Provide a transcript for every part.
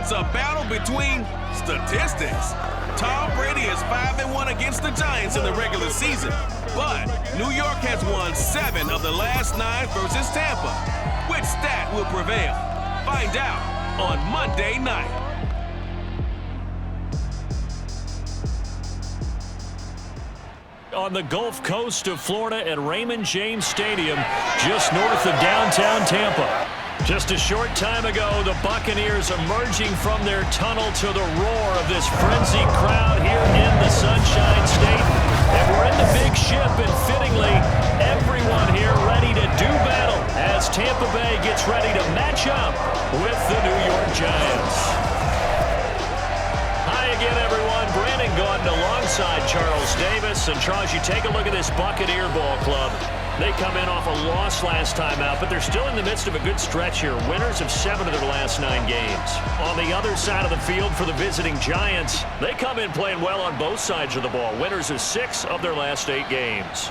It's a battle between statistics. Tom Brady is 5-1 against the Giants in the regular season, but New York has won 7 of the last 9 versus Tampa. Which stat will prevail? Find out on Monday night. On the Gulf Coast of Florida at Raymond James Stadium, just north of downtown Tampa. Just a short time ago, the Buccaneers emerging from their tunnel to the roar of this frenzied crowd here in the Sunshine State. And we're in the big ship, and fittingly, everyone here ready to do battle as Tampa Bay gets ready to match up with the New York Giants. Hi again, everyone. Brandon Gaudin alongside Charles Davis. And Charles, you take a look at this Buccaneer ball club. They come in off a loss last time out, but they're still in the midst of a good stretch here. Winners of 7 of their last 9 games. On the other side of the field for the visiting Giants, they come in playing well on both sides of the ball. Winners of 6 of their last 8 games.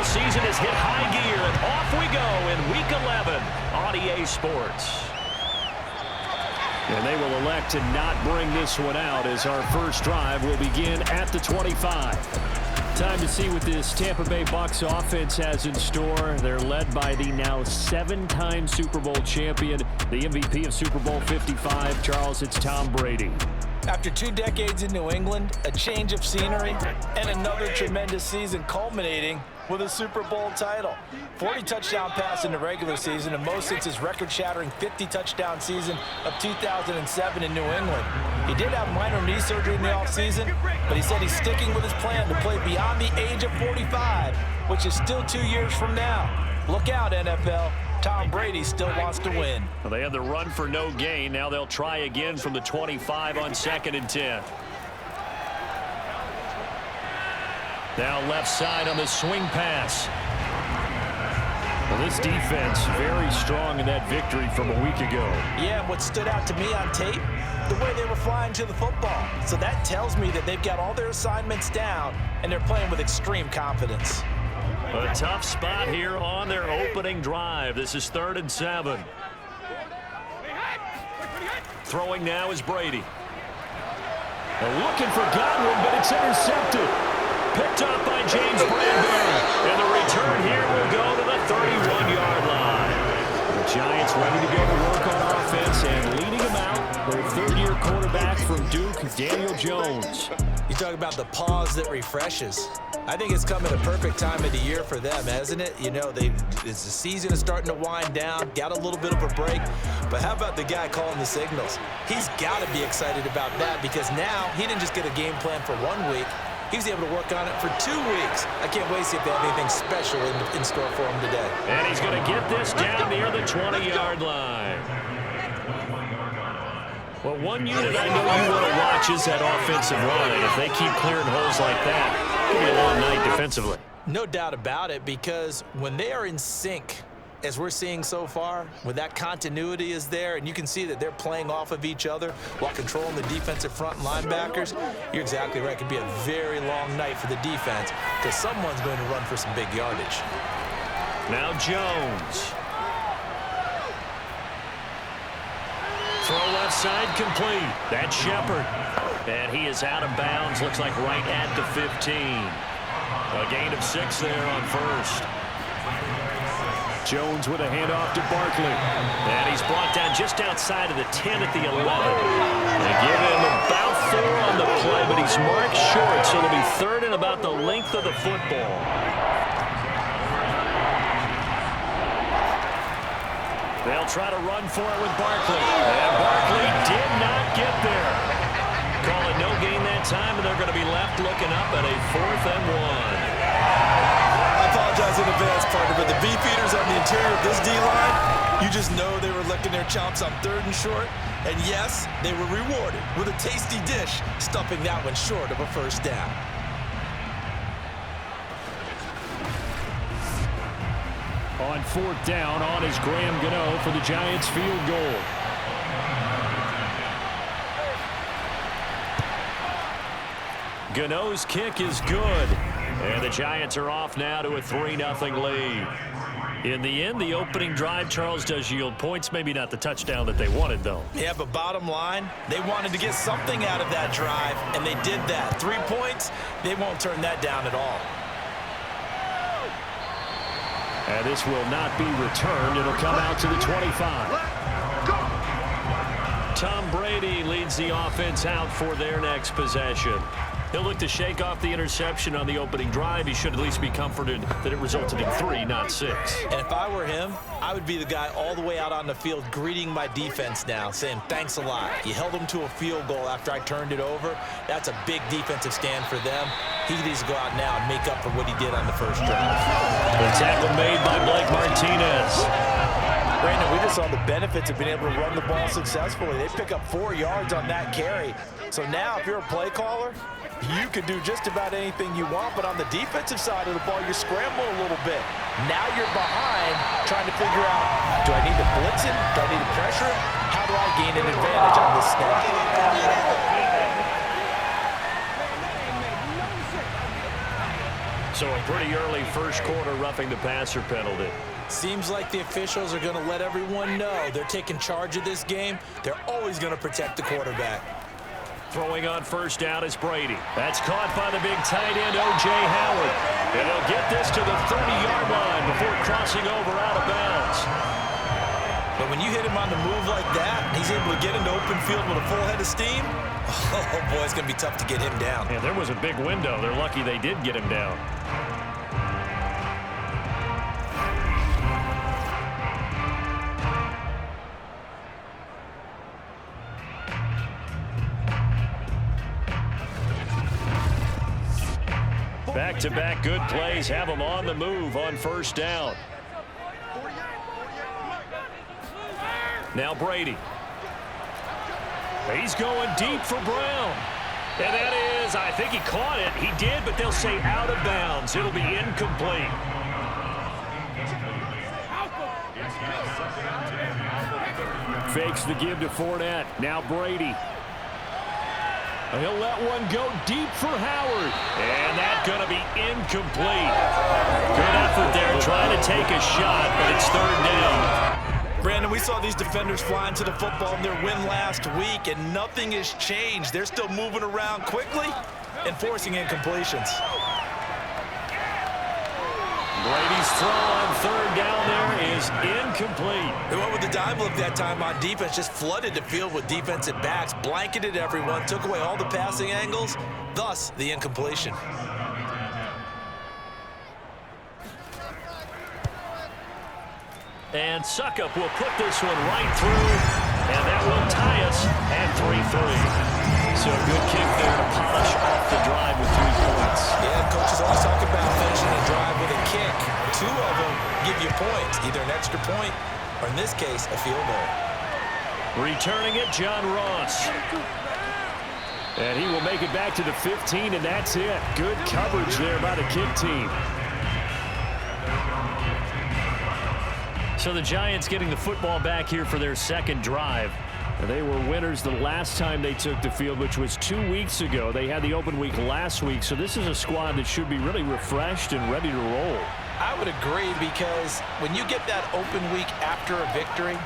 Season has hit high gear, and off we go in Week 11 on EA Sports. And they will elect to not bring this one out as our first drive will begin at the 25. Time to see what this Tampa Bay Bucs offense has in store. They're led by the now 7-time Super Bowl champion, the MVP of Super Bowl 55. Charles, it's Tom Brady. After 2 decades in New England, a change of scenery, and another tremendous season culminating with a Super Bowl title. 40 touchdown pass in the regular season, and most since his record-shattering 50-touchdown season of 2007 in New England. He did have minor knee surgery in the offseason, but he said he's sticking with his plan to play beyond the age of 45, which is still 2 years from now. Look out, NFL. Tom Brady still wants to win. Well, they had the run for no gain. Now they'll try again from the 25 on 2nd and 10. Now left side on the swing pass. Well, this defense very strong in that victory from a week ago. Yeah, what stood out to me on tape, the way they were flying to the football. So that tells me that they've got all their assignments down, and they're playing with extreme confidence. A tough spot here on their opening drive. This is 3rd and 7. Throwing now is Brady. They're looking for Godwin, but it's intercepted. Picked up by James Bradbury. And the return here will go to the 31-yard line. The Giants ready to go to work on offense, and leading them out, their 3rd-year quarterback from Duke, Daniel Jones. You talk about the pause that refreshes. I think it's come at a perfect time of the year for them, hasn't it? You know, the season is starting to wind down, got a little bit of a break. But how about the guy calling the signals? He's got to be excited about that, because now he didn't just get a game plan for 1 week. He was able to work on it for 2 weeks. I can't wait to see if they have anything special in store for him today. And he's going to get this down near the 20-yard line. Well, one unit I know you want to watch is that offensive line. If they keep clearing holes like that, it'll be a long night defensively. No doubt about it, because when they are in sync, as we're seeing so far, when that continuity is there, and you can see that they're playing off of each other while controlling the defensive front and linebackers, you're exactly right. It could be a very long night for the defense, because someone's going to run for some big yardage. Now Jones. Throw left side complete. That's Shepard. And he is out of bounds. Looks like right at the 15. A gain of 6 there on 1st. Jones with a handoff to Barkley. And he's brought down just outside of the 10 at the 11. They give him about 4 on the play, but he's marked short, so it'll be 3rd and about the length of the football. They'll try to run for it with Barkley. And Barkley did not get there. Call it no gain that time, and they're going to be left looking up at a 4th and 1. I apologize in advance, partner, but the beefeaters on the interior of this D-line, you just know they were sucking their chops on 3rd and short. And yes, they were rewarded with a tasty dish, stuffing that one short of a first down. On 4th down, on is Graham Gano for the Giants field goal. Gano's kick is good. And the Giants are off now to a 3-0 lead. In the end, the opening drive, Charles, does yield points. Maybe not the touchdown that they wanted, though. Yeah, but bottom line, they wanted to get something out of that drive, and they did that. 3 points, they won't turn that down at all. And this will not be returned. It'll come out to the 25. Tom Brady leads the offense out for their next possession. He'll look to shake off the interception on the opening drive. He should at least be comforted that it resulted in 3, not 6. And if I were him, I would be the guy all the way out on the field greeting my defense now, saying, thanks a lot. You held them to a field goal after I turned it over. That's a big defensive stand for them. He needs to go out now and make up for what he did on the first drive. The tackle made by Blake Martinez. Brandon, we just saw the benefits of being able to run the ball successfully. They pick up 4 yards on that carry. So now if you're a play caller, you can do just about anything you want, but on the defensive side of the ball, you're scrambling a little bit. Now you're behind trying to figure out, do I need to blitz him? Do I need to pressure him? How do I gain an advantage on this snap? So a pretty early first quarter roughing the passer penalty. Seems like the officials are going to let everyone know they're taking charge of this game. They're always going to protect the quarterback. Throwing on first down is Brady. That's caught by the big tight end, O.J. Howard. And he'll get this to the 30-yard line before crossing over out of bounds. But when you hit him on the move like that, he's able to get into open field with a full head of steam, oh boy, it's going to be tough to get him down. Yeah, there was a big window. They're lucky they did get him down. Back-to-back good plays have them on the move on first down. Now Brady. He's going deep for Brown. And that is, I think he caught it. He did, but they'll say out of bounds. It'll be incomplete. Fakes the give to Fournette. Now Brady. He'll let one go deep for Howard. And that's going to be incomplete. Good effort there trying to take a shot, but it's 3rd down. Brandon, we saw these defenders flying to the football in their win last week, and nothing has changed. They're still moving around quickly and forcing incompletions. Brady's throw on 3rd down there is incomplete. They went with the dive look that time on defense, just flooded the field with defensive backs, blanketed everyone, took away all the passing angles, thus the incompletion. And Suckup will put this one right through, and that will tie us at 3-3. So a good kick there to polish off the drive with 3 points. Yeah, coaches always talk about finishing a drive with a kick. 2 of them give you points, either an extra point or, in this case, a field goal. Returning it, John Ross. And he will make it back to the 15, and that's it. Good coverage there by the kick team. So the Giants getting the football back here for their 2nd drive. They were winners the last time they took the field, which was 2 weeks ago. They had the open week last week, so this is a squad that should be really refreshed and ready to roll. I would agree, because when you get that open week after a victory,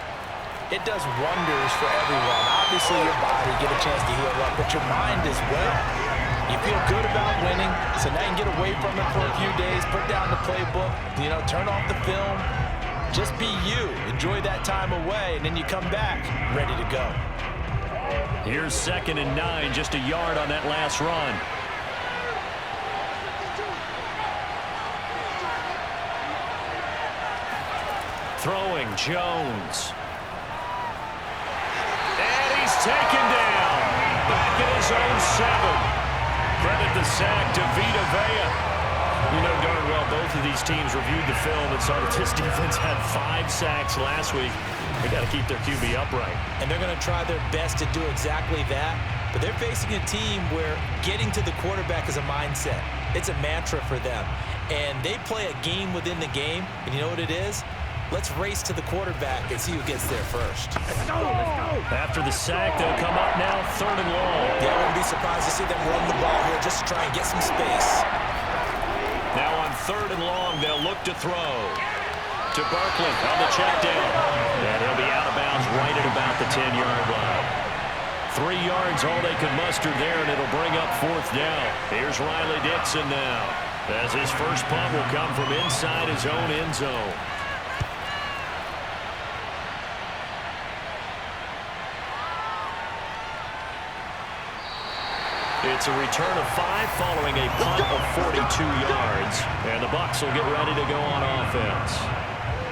it does wonders for everyone. Obviously, your body, get a chance to heal up, but your mind as well. You feel good about winning, so now you can get away from it for a few days, put down the playbook, turn off the film. Just be you. Enjoy that time away, and then you come back ready to go. Here's 2nd and 9, just a yard on that last run. Throwing, Jones. And he's taken down. Back in his own 7. Credit the sack to Vita Vea. You know darn well both of these teams reviewed the film and saw that this defense had 5 sacks last week. They got to keep their QB upright. And they're going to try their best to do exactly that. But they're facing a team where getting to the quarterback is a mindset. It's a mantra for them. And they play a game within the game. And you know what it is? Let's race to the quarterback and see who gets there first. Let's go. After the sack, they'll come up now 3rd and long. Yeah, I wouldn't be surprised to see them run the ball here just to try and get some space. Now on 3rd and long, they'll look to throw. To Barkley on the check down. And he'll be out of bounds right at about the 10-yard line. 3 yards, all they could muster there, and it'll bring up 4th down. Here's Riley Dixon now, as his first punt will come from inside his own end zone. It's a return of 5 following a punt of 42 yards. And the Bucs will get ready to go on offense.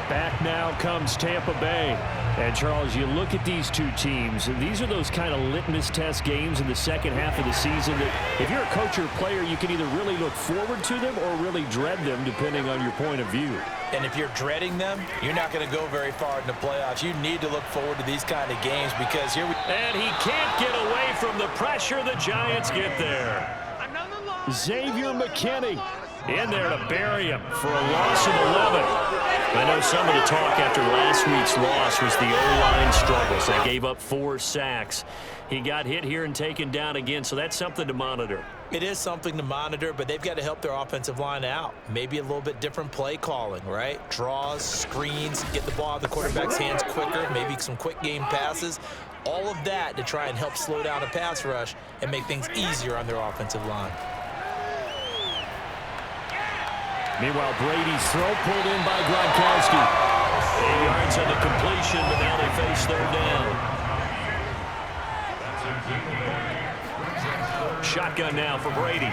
Back now comes Tampa Bay. And, Charles, you look at these two teams, and these are those kind of litmus test games in the second half of the season that if you're a coach or a player, you can either really look forward to them or really dread them, depending on your point of view. And if you're dreading them, you're not going to go very far in the playoffs. You need to look forward to these kind of games because here we... And he can't get away from the pressure. The Giants get there. Xavier McKinney in there to bury him for a loss of 11. I know some of the talk after last week's loss was the O-line struggles. They gave up 4 sacks. He got hit here and taken down again, so that's something to monitor. It is something to monitor, but they've got to help their offensive line out. Maybe a little bit different play calling, right? Draws, screens, get the ball out of the quarterback's hands quicker, maybe some quick game passes. All of that to try and help slow down a pass rush and make things easier on their offensive line. Meanwhile, Brady's throw pulled in by Gronkowski. 8 yards on the completion, but now they face 3rd down. Shotgun now for Brady.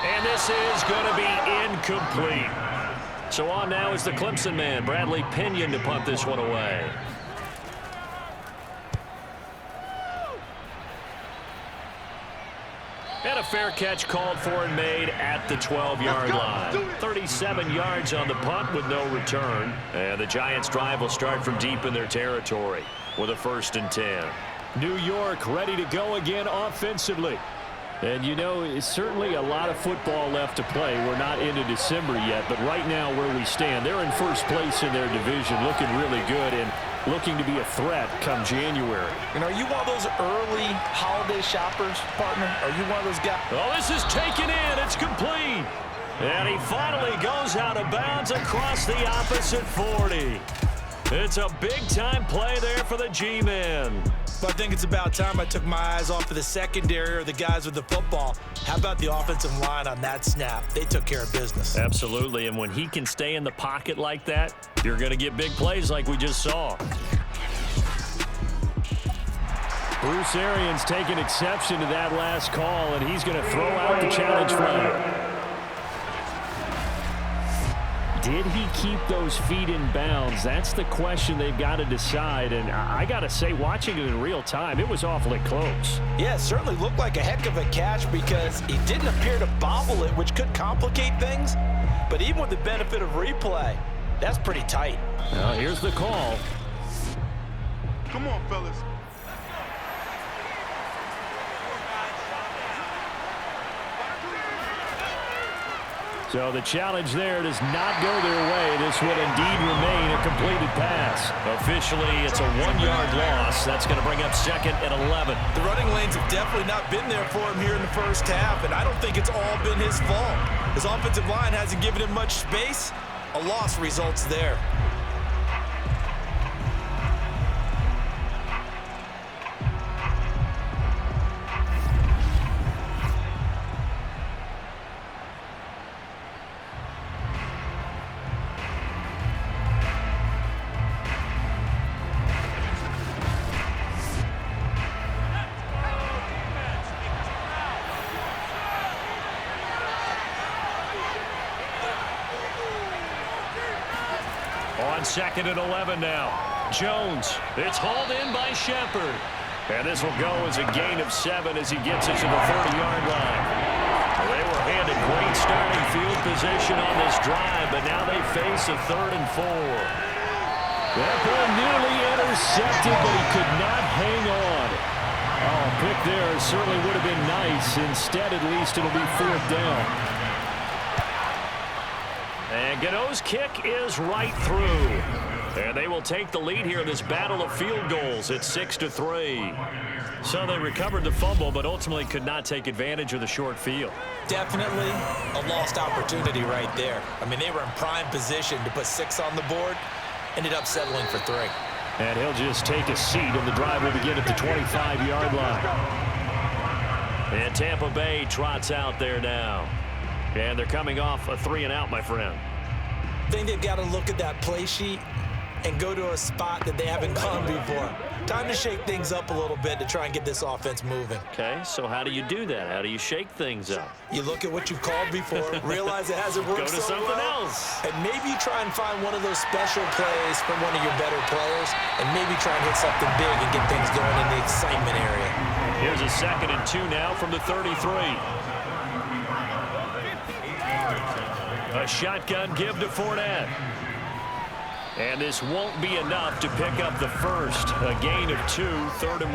And this is going to be incomplete. So on now is the Clemson man, Bradley Pinion, to punt this one away. And a fair catch called for and made at the 12-yard line. 37 yards on the punt with no return. And the Giants' drive will start from deep in their territory with a 1st and 10. New York ready to go again offensively. And, you know, it's certainly a lot of football left to play. We're not into December yet, but right now where we stand, they're in first place in their division, looking really good and looking to be a threat come January. You know, are you one of those early holiday shoppers, partner? Are you one of those guys? Oh, this is taken in. It's complete. And he finally goes out of bounds across the opposite 40. It's a big-time play there for the G-men. But I think it's about time I took my eyes off of the secondary or the guys with the football. How about the offensive line on that snap? They took care of business. Absolutely, and when he can stay in the pocket like that, you're going to get big plays like we just saw. Bruce Arians taking exception to that last call, and he's going to throw out the challenge flag. Did he keep those feet in bounds? That's the question they've got to decide. And I got to say, watching it in real time, it was awfully close. Yeah, it certainly looked like a heck of a catch because he didn't appear to bobble it, which could complicate things. But even with the benefit of replay, that's pretty tight. Now, here's the call. Come on, fellas. So the challenge there does not go their way. This would indeed remain a completed pass. Officially, it's a 1-yard loss. That's going to bring up 2nd and 11. The running lanes have definitely not been there for him here in the first half, and I don't think it's all been his fault. His offensive line hasn't given him much space. A loss results there. On 2nd and 11 now. Jones. It's hauled in by Shepard. And this will go as a gain of 7 as he gets it to the 30-yard line. Well, they were a great starting field position on this drive, but now they face a 3rd and 4. That ball nearly intercepted, but he could not hang on. Oh, pick there certainly would have been nice. Instead, at least it'll be 4th down. And Gano's kick is right through. And they will take the lead here in this battle of field goals at 6-3. So they recovered the fumble, but ultimately could not take advantage of the short field. Definitely a lost opportunity right there. I mean, they were in prime position to put 6 on the board. Ended up settling for 3. And he'll just take a seat, and the drive will begin at the 25-yard line. And Tampa Bay trots out there now. And they're coming off a 3-and-out, my friend. I think they've got to look at that play sheet and go to a spot that they haven't gone before. Time to shake things up a little bit to try and get this offense moving. Okay, so how do you do that? How do you shake things up? You look at what you've called before, realize it hasn't worked Go to so something well, else. and maybe try and find one of those special plays from one of your better players, and maybe try and hit something big and get things going in the excitement area. Here's a 2nd and 2 now from the 33. A shotgun give to Fournette. And this won't be enough to pick up the first. A gain of 2, 3rd and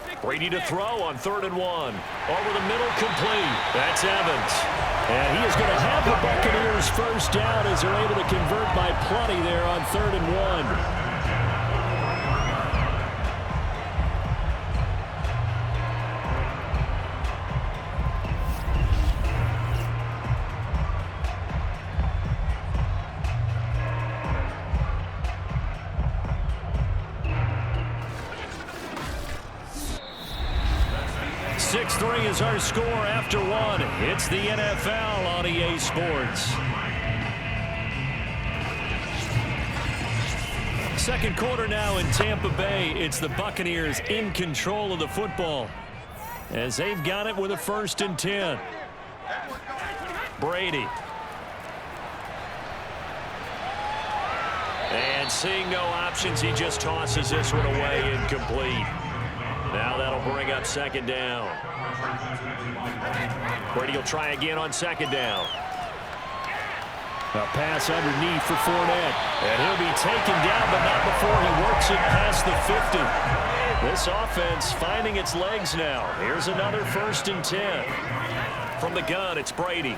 1. Brady to throw on 3rd and 1. Over the middle, complete. That's Evans. And he is going to have the Buccaneers first down as they're able to convert by plenty there on 3rd and 1. 6-3 is our score after 1. It's the NFL on EA Sports. Second quarter now in Tampa Bay. It's the Buccaneers in control of the football as they've got it with a 1st and 10. Brady. And seeing no options, he just tosses this one away, incomplete. Now that'll bring up 2nd down. Brady will try again on 2nd down. A pass underneath for Fournette. And he'll be taken down, but not before he works it past the 50. This offense finding its legs now. Here's another 1st and 10. From the gun, it's Brady.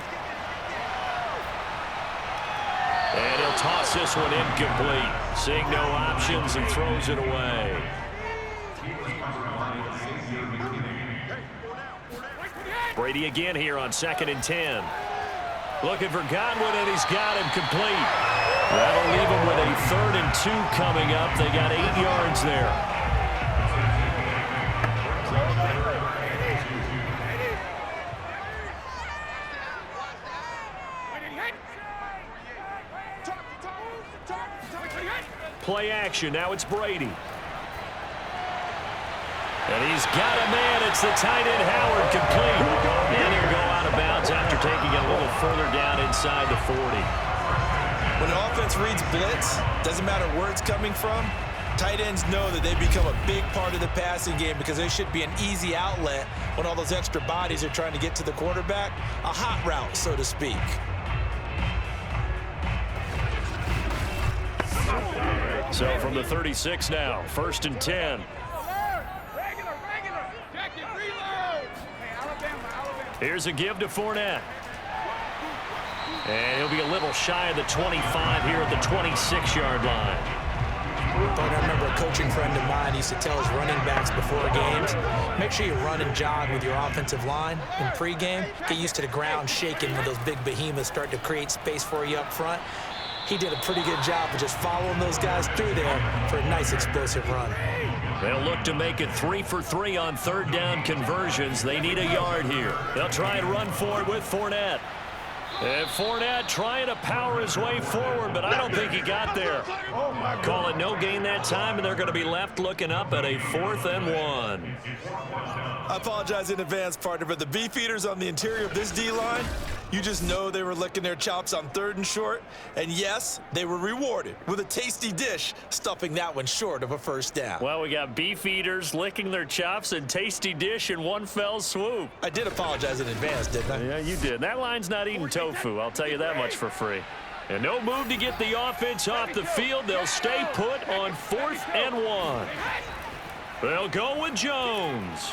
And he'll toss this one incomplete. Seeing no options and throws it away. Brady again here on 2nd and 10. Looking for Godwin, and he's got him complete. That'll leave him with a 3rd and 2 coming up. They got 8 yards there. Play action. Now it's Brady. And he's got a man. It's the tight end, Howard, complete. And he'll go out of bounds after taking it a little further down inside the 40. When the offense reads blitz, doesn't matter where it's coming from, tight ends know that they become a big part of the passing game because they should be an easy outlet when all those extra bodies are trying to get to the quarterback. A hot route, so to speak. So from the 36 now, 1st and 10. Here's a give to Fournette. And he'll be a little shy of the 25 here at the 26-yard line. I remember a coaching friend of mine used to tell his running backs before games, make sure you run and jog with your offensive line in pregame. Get used to the ground shaking when those big behemoths start to create space for you up front. He did a pretty good job of just following those guys through there for a nice explosive run. They'll look to make it 3 for 3 on 3rd down conversions. They need a yard here. They'll try and run for it with Fournette. And Fournette trying to power his way forward, but I don't think he got there. Call it no gain that time, and they're going to be left looking up at a 4th and 1. I apologize in advance, partner, but the beefeaters on the interior of this D-line, you just know they were licking their chops on 3rd and short. And yes, they were rewarded with a tasty dish, stuffing that one short of a 1st down. Well, we got beefeaters licking their chops and tasty dish in one fell swoop. I did apologize in advance, didn't I? Yeah, you did. That line's not eating tofu, I'll tell you that much for free. And no move to get the offense off the field. They'll stay put on 4th and 1. They'll go with Jones.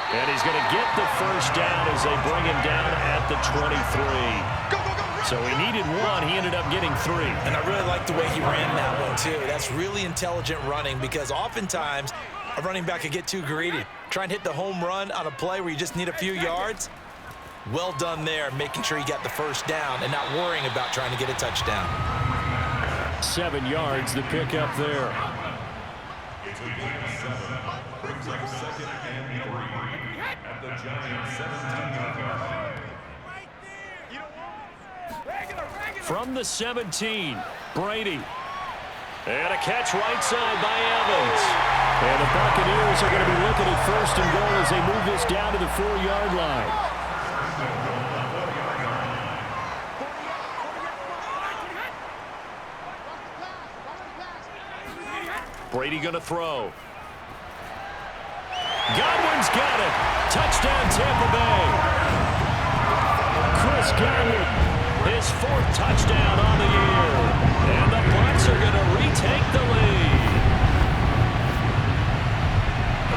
And he's going to get the 1st down as they bring him down at the 23. So he needed 1. He ended up getting 3. And I really like the way he ran that one, too. That's really intelligent running because oftentimes a running back could get too greedy. Try and hit the home run on a play where you just need a few yards. Well done there, making sure he got the 1st down and not worrying about trying to get a touchdown. 7 yards, the pickup there. From the 17, Brady. And a catch right side by Evans. And the Buccaneers are going to be looking at 1st and goal as they move this down to the 4-yard line. Brady going to throw. Godwin's got it. Touchdown, Tampa Bay. Chris Godwin, his 4th touchdown on the year. And the Bucs are going to retake the lead.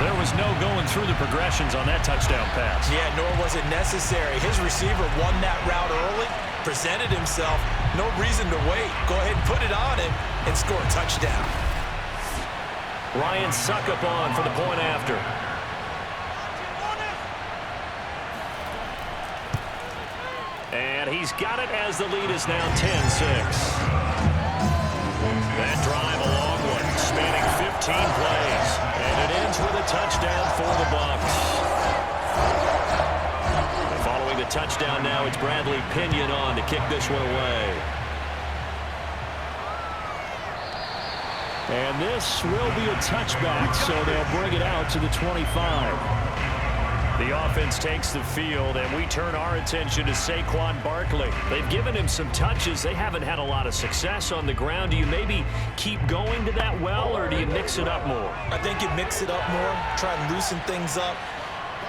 There was no going through the progressions on that touchdown pass. Yeah, nor was it necessary. His receiver won that route early, presented himself. No reason to wait. Go ahead and put it on him and score a touchdown. Ryan Succop for the point after. And he's got it as the lead is now 10-6. That drive a long one, spanning 15 plays. And it ends with a touchdown for the Bucs. Following the touchdown now, it's Bradley Pinion on to kick this one away. And this will be a touchback, so they'll bring it out to the 25. The offense takes the field, and we turn our attention to Saquon Barkley. They've given him some touches. They haven't had a lot of success on the ground. Do you maybe keep going to that well, or do you mix it up more? I think you mix it up more, try and loosen things up.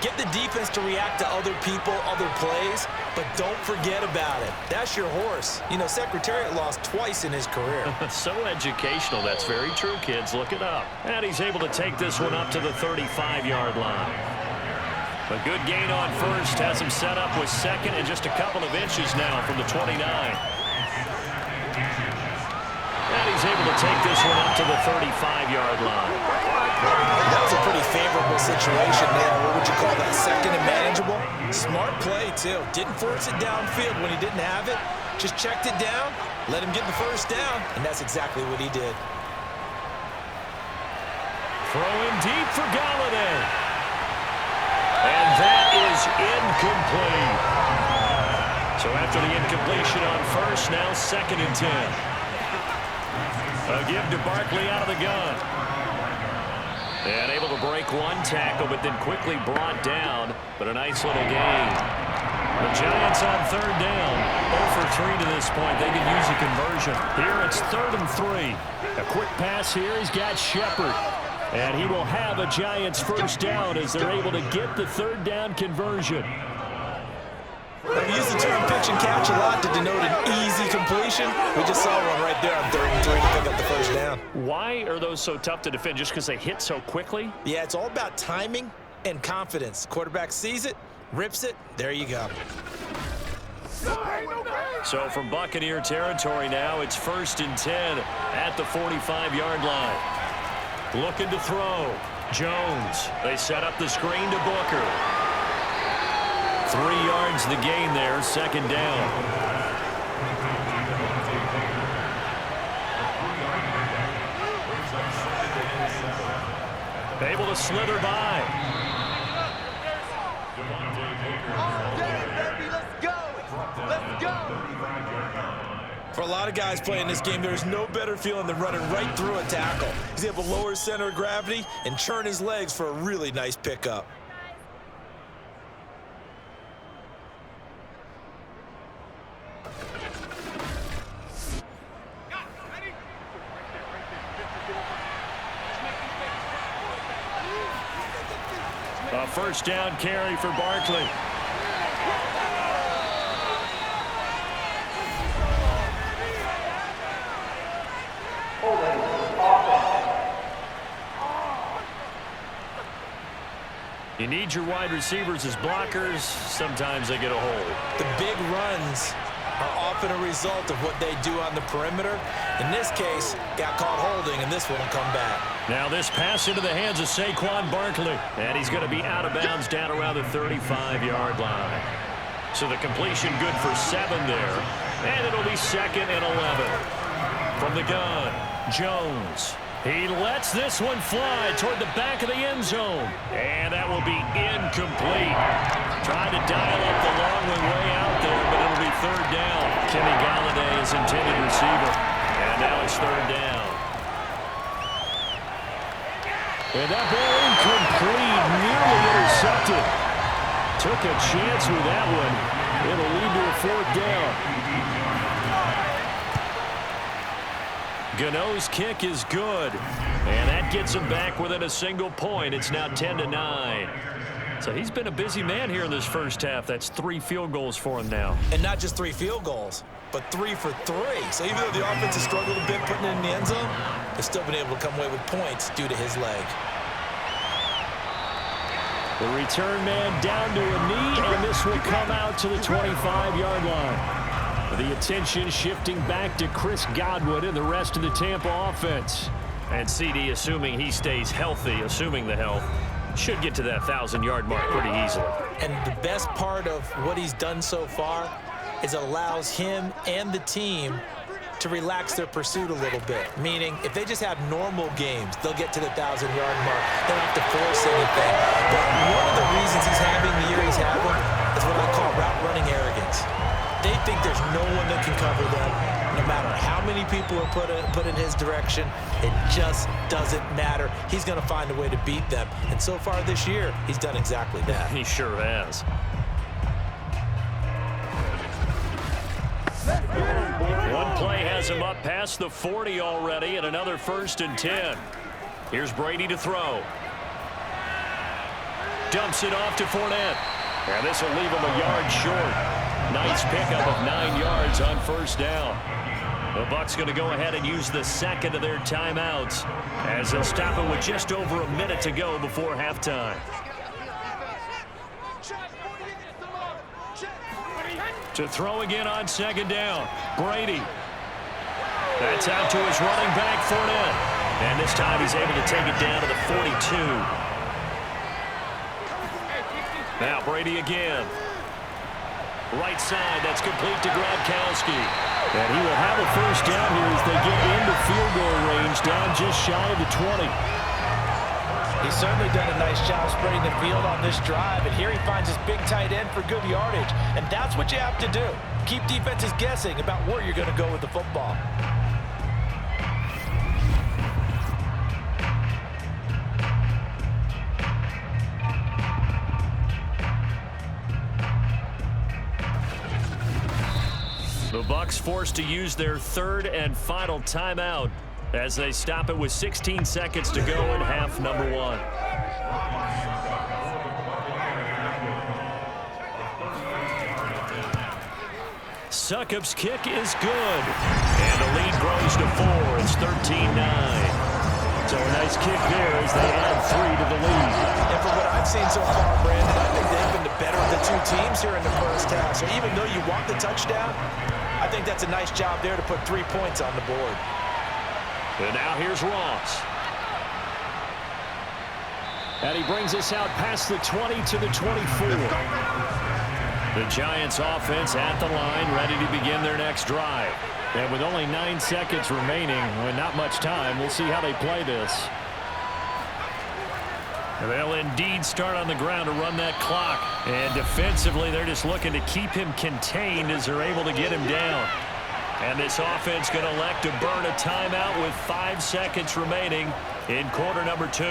Get the defense to react to other people, other plays, but don't forget about it. That's your horse. You know, Secretariat lost twice in his career. So educational. That's very true, kids. Look it up. And he's able to take this one up to the 35-yard line. A good gain on 1st has him set up with 2nd and just a couple of inches now from the 29. And he's able to take this one up to the 35-yard line. That was a pretty favorable situation there. What would you call that, 2nd and manageable? Smart play, too. Didn't force it downfield when he didn't have it. Just checked it down, let him get the 1st down, and that's exactly what he did. Throw in deep for Galladay. And that is incomplete. So after the incompletion on 1st, now 2nd and 10. A give to Barkley out of the gun. And able to break one tackle, but then quickly brought down. But a nice little gain. The Giants on 3rd down. 0 for 3 to this point. They can use a conversion. Here it's 3rd and 3. A quick pass here. He's got Shepard. And he will have a Giants 1st down as they're able to get the 3rd down conversion. We use the term pitch and catch a lot to denote an easy completion. We just saw one right there on 3rd and 3 to pick up the 1st down. Why are those so tough to defend? Just because they hit so quickly? Yeah, it's all about timing and confidence. Quarterback sees it, rips it, there you go. So from Buccaneer territory now, it's 1st and 10 at the 45-yard line. Looking to throw. Jones. They set up the screen to Booker. 3 yards the gain there, 2nd down. Able to slither by. Let's go. Let's lot of guys playing this game. There's no better feeling than running right through a tackle. He's able to lower his center of gravity and churn his legs for a really nice pickup. A first down carry for Barkley. You need your wide receivers as blockers. Sometimes they get a hold. The big runs are often a result of what they do on the perimeter. In this case, got caught holding, and this one will come back. Now this pass into the hands of Saquon Barkley. And he's going to be out of bounds down around the 35-yard line. So the completion good for 7 there. And it'll be 2nd and 11. From the gun, Jones. He lets this one fly toward the back of the end zone. And that will be incomplete. Trying to dial up the long way out there, but it'll be 3rd down. Kenny Galladay is intended receiver. And now it's 3rd down. And that ball incomplete, nearly intercepted. Took a chance with that one. It'll lead to a 4th down. Gano's kick is good. And that gets him back within a single point. It's now 10-9. So he's been a busy man here in this first half. That's 3 field goals for him now. And not just 3 field goals, but 3 for 3. So even though the offense has struggled a bit putting it in the end zone, they've still been able to come away with points due to his leg. The return man down to a knee, and this will come out to the 25-yard line. The attention shifting back to Chris Godwin and the rest of the Tampa offense. And CD, assuming he stays healthy, assuming the health, should get to that 1,000-yard mark pretty easily. And the best part of what he's done so far is it allows him and the team to relax their pursuit a little bit. Meaning, if they just have normal games, they'll get to the 1,000-yard mark. They don't have to force anything. But one of the reasons he's having the year he's having is what I call route-running arrogance. They think there's no one that can cover them. No matter how many people are put in his direction, it just doesn't matter. He's going to find a way to beat them. And so far this year, he's done exactly that. He sure has. One play has him up past the 40 already, and another 1st and 10. Here's Brady to throw. Dumps it off to Fournette. And this will leave him a yard short. Nice pickup of 9 yards on 1st down. The Bucs going to go ahead and use the 2nd of their timeouts as they'll stop it with just over a minute to go before halftime. To throw again on 2nd down, Brady. That's out to his running back, Fournette. And this time he's able to take it down to the 42. Now Brady again. Right side, that's complete to Gronkowski. And he will have a 1st down here as they get into field goal range, down just shy of the 20. He's certainly done a nice job spreading the field on this drive, and here he finds his big tight end for good yardage. And that's what you have to do. Keep defenses guessing about where you're going to go with the football. The Bucs forced to use their 3rd and final timeout as they stop it with 16 seconds to go in half number 1. Succop's kick is good. And the lead grows to 4. It's 13-9. So a nice kick there as they add 3 to the lead. And from what I've seen so far, Brandon, I think they've been the better of the 2 teams here in the first half. So even though you want the touchdown, I think that's a nice job there to put 3 points on the board. And now here's Ross. And he brings us out past the 20 to the 24. The Giants offense at the line, ready to begin their next drive. And with only 9 seconds remaining, and not much time, we'll see how they play this. They'll indeed start on the ground to run that clock. And defensively, they're just looking to keep him contained as they're able to get him down. And this offense going to elect to burn a timeout with 5 seconds remaining in quarter number 2.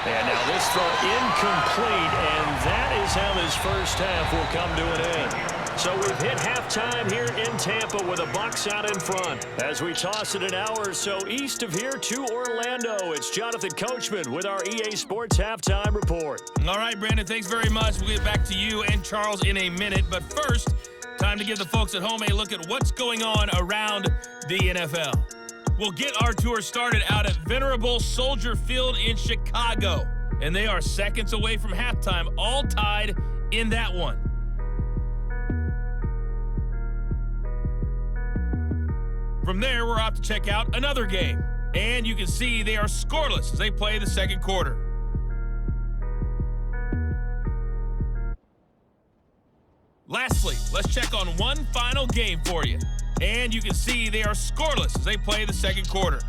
And now this throw incomplete, and that is how this first half will come to an end. So we've hit halftime here in Tampa with the Bucs out in front. As we toss it an hour or so east of here to Orlando, it's Jonathan Coachman with our EA Sports Halftime Report. All right, Brandon, thanks very much. We'll get back to you and Charles in a minute. But first, time to give the folks at home a look at what's going on around the NFL. We'll get our tour started out at Venerable Soldier Field in Chicago. And they are seconds away from halftime, all tied in that one. From there, we're off to check out another game. And you can see they are scoreless as they play the second quarter. Lastly, let's check on one final game for you. And you can see they are scoreless as they play the second quarter.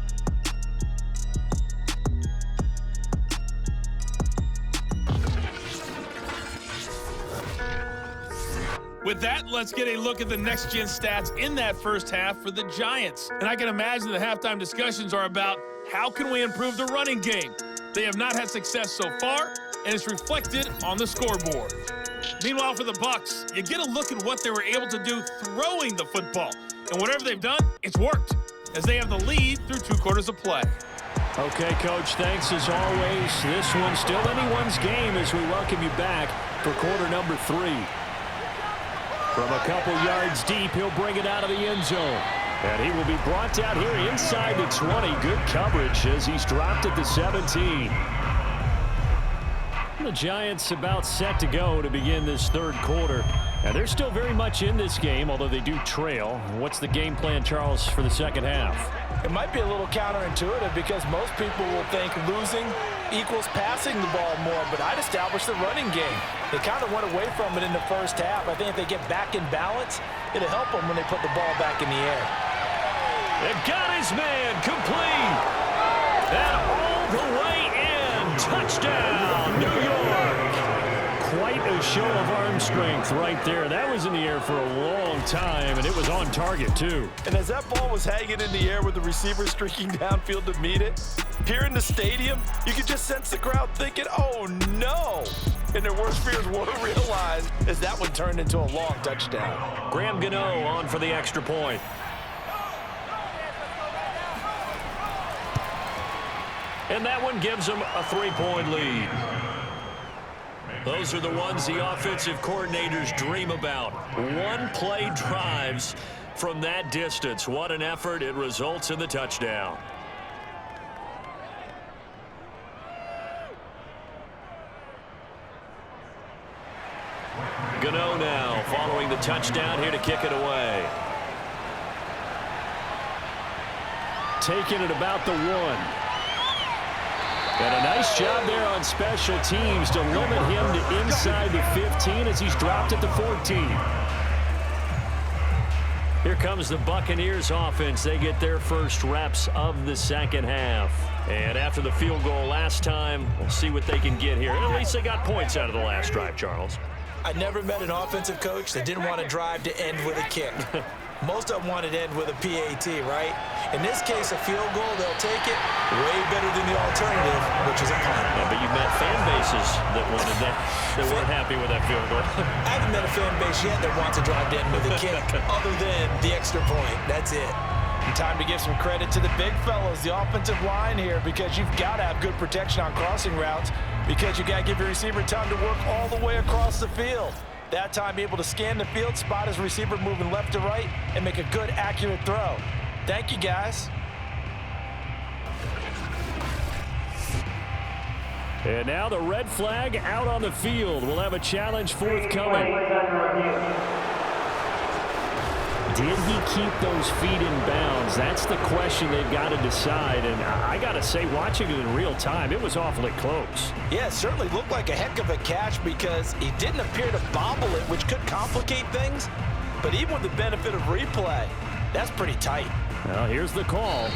With that, let's get a look at the next-gen stats in that first half for the Giants. And I can imagine the halftime discussions are about how can we improve the running game. They have not had success so far, and it's reflected on the scoreboard. Meanwhile, for the Bucs, you get a look at what they were able to do throwing the football. And whatever they've done, it's worked, as they have the lead through 2 quarters of play. Okay, Coach, thanks as always. This one's still anyone's game as we welcome you back for quarter number 3. From a couple yards deep, he'll bring it out of the end zone. And he will be brought down here inside the 20. Good coverage as he's dropped at the 17. The Giants about set to go to begin this third quarter. And they're still very much in this game, although they do trail. What's the game plan, Charles, for the second half? It might be a little counterintuitive because most people will think losing equals passing the ball more, but I'd establish the running game. They kind of went away from it in the first half. I think if they get back in balance, it'll help them when they put the ball back in the air. It got his man complete. And all the way in. Touchdown, New York. Quite a show of arm strength right there. That was in the air for a long time, and it was on target, too. And as that ball was hanging in the air with the receiver streaking downfield to meet it, here in the stadium, you could just sense the crowd thinking, oh, no. And their worst fears were realized as that one turned into a long touchdown. Graham Gano on for the extra point. And that one gives them a 3-point lead. Those are the ones the offensive coordinators dream about. One-play drives from that distance. What an effort. It results in the touchdown. Gano now following the touchdown here to kick it away. Taking it about the 1. And a nice job there on special teams to limit him to inside the 15 as he's dropped at the 14. Here comes the Buccaneers offense. They get their first reps of the second half. And after the field goal last time, we'll see what they can get here. At least they got points out of the last drive, Charles. I never met an offensive coach that didn't want to drive to end with a kick. Most of them wanted to end with a PAT, right? In this case, a field goal, they'll take it way better than the alternative, which is a punt. Yeah, but you met fan bases that wanted that, that weren't happy with that field goal. I haven't met a fan base yet that wants to drive to end with a kick other than the extra point. That's it. And time to give some credit to the big fellas, the offensive line here, because you've got to have good protection on crossing routes because you got to give your receiver time to work all the way across the field. That time, be able to scan the field, spot his receiver moving left to right, and make a good, accurate throw. Thank you, guys. And now the red flag out on the field. We'll have a challenge forthcoming. Did he keep those feet in bounds? That's the question they've got to decide. And I got to say, watching it in real time, it was awfully close. Yeah, it certainly looked like a heck of a catch because he didn't appear to bobble it, which could complicate things. But even with the benefit of replay, that's pretty tight. Well, here's the call.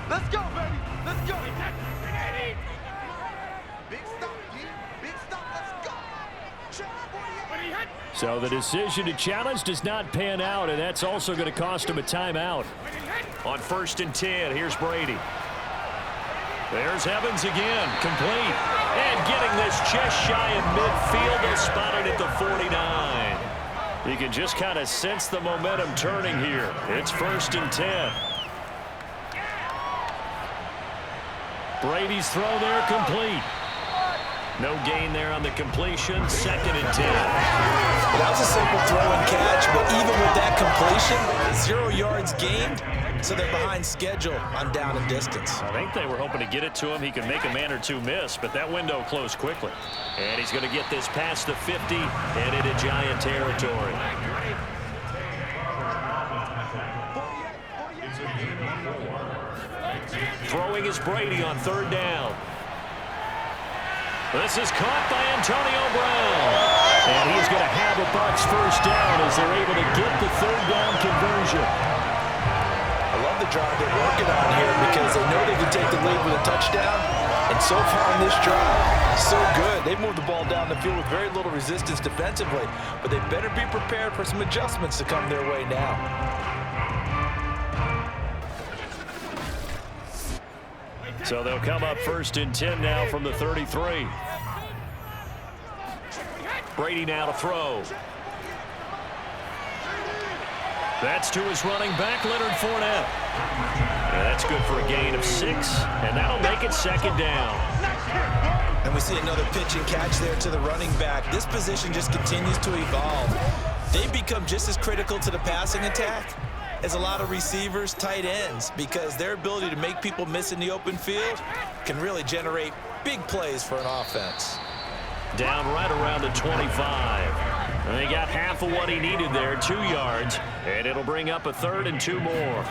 Let's go, baby. Let's go. Big stop, G. Big stop. Let's go. Check. So the decision to challenge does not pan out, and that's also going to cost him a timeout. On 1st and 10, here's Brady. There's Evans again, complete. And getting this just shy of midfield, they spotted at the 49. You can just kind of sense the momentum turning here. It's 1st and 10. Brady's throw there complete. No gain there on the completion. 2nd and 10. That was a simple throw and catch, but even with that completion, 0 yards gained, so they're behind schedule on down and distance. I think they were hoping to get it to him. He could make a man or two miss, but that window closed quickly. And he's going to get this past the 50 and into Giant territory. Throwing is Brady on 3rd down. This is caught by Antonio Brown. And he's going to have a Bucs 1st down as they're able to get the 3rd down conversion. I love the drive they're working on here because they know they can take the lead with a touchdown. And so far on this drive, so good. They moved the ball down the field with very little resistance defensively. But they better be prepared for some adjustments to come their way now. So they'll come up 1st and 10 now from the 33. Brady now to throw. That's to his running back, Leonard Fournette. Yeah, that's good for a gain of 6, and that'll make it 2nd down. And we see another pitch and catch there to the running back. This position just continues to evolve. They become just as critical to the passing attack as a lot of receivers, tight ends, because their ability to make people miss in the open field can really generate big plays for an offense. Down right around the 25. And he got half of what he needed there, 2 yards, and it'll bring up a 3rd and 2 more.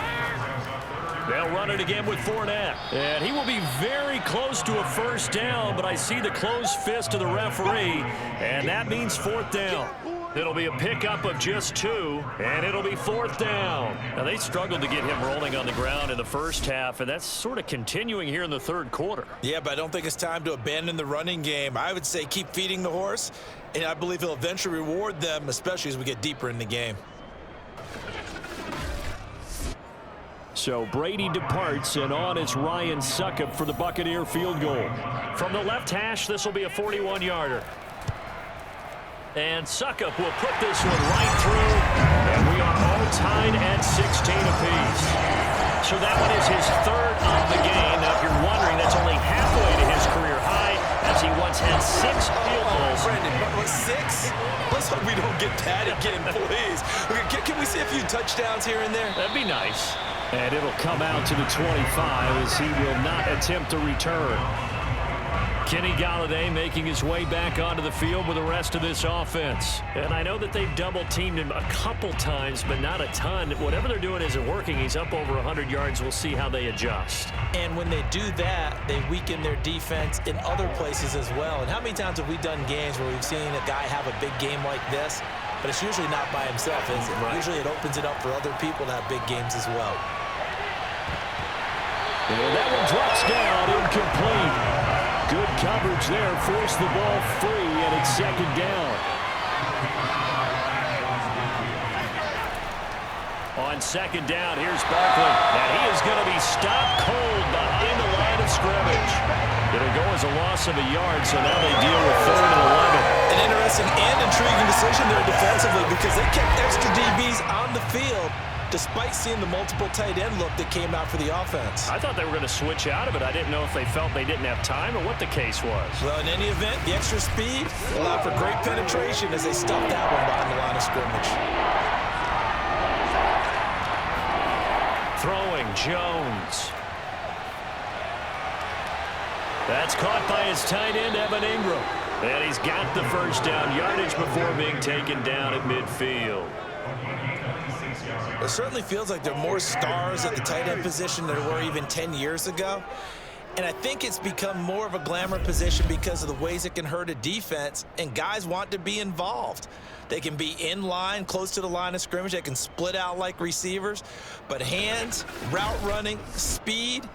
They'll run it again with Fournette, and he will be very close to a 1st down, but I see the closed fist of the referee, and that means 4th down. It'll be a pickup of just 2, and it'll be 4th down. Now, they struggled to get him rolling on the ground in the 1st half, and that's sort of continuing here in the 3rd quarter. Yeah, but I don't think it's time to abandon the running game. I would say keep feeding the horse, and I believe he'll eventually reward them, especially as we get deeper in the game. So Brady departs, and on is Ryan Succop for the Buccaneer field goal. From the left hash, this will be a 41-yarder. And Succop will put this one right through, and we are all tied at 16 apiece. So that one is his 3rd of the game. Now, if you're wondering, that's only halfway to his career high, as he once had 6 field goals. Brandon, but 6? Let's hope we don't get that again, please. Okay, can we see a few touchdowns here and there? That'd be nice. And it'll come out to the 25 as he will not attempt to return. Kenny Golladay making his way back onto the field with the rest of this offense. And I know that they've double-teamed him a couple times, but not a ton. Whatever they're doing isn't working. He's up over 100 yards. We'll see how they adjust. And when they do that, they weaken their defense in other places as well. And how many times have we done games where we've seen a guy have a big game like this? But it's usually not by himself, is it? Right. Usually it opens it up for other people to have big games as well. And that one drops down, incomplete. Good coverage there, forced the ball free, and it's 2nd down. On 2nd down, here's Barkley, and he is going to be stopped cold behind the line of scrimmage. It'll go as a loss of a yard, so now they deal with 3rd and 11. An interesting and intriguing decision there defensively because they kept extra DBs on the field despite seeing the multiple tight end look that came out for the offense. I thought they were going to switch out of it. I didn't know if they felt they didn't have time or what the case was. Well, in any event, the extra speed allowed for great penetration as they stuffed that one behind the line of scrimmage. Throwing, Jones. That's caught by his tight end, Evan Ingram. And he's got the 1st down yardage before being taken down at midfield. It certainly feels like there are more stars at the tight end position than there were even 10 years ago. And I think it's become more of a glamour position because of the ways it can hurt a defense, and guys want to be involved. They can be in line, close to the line of scrimmage. They can split out like receivers. But hands, route running, speed,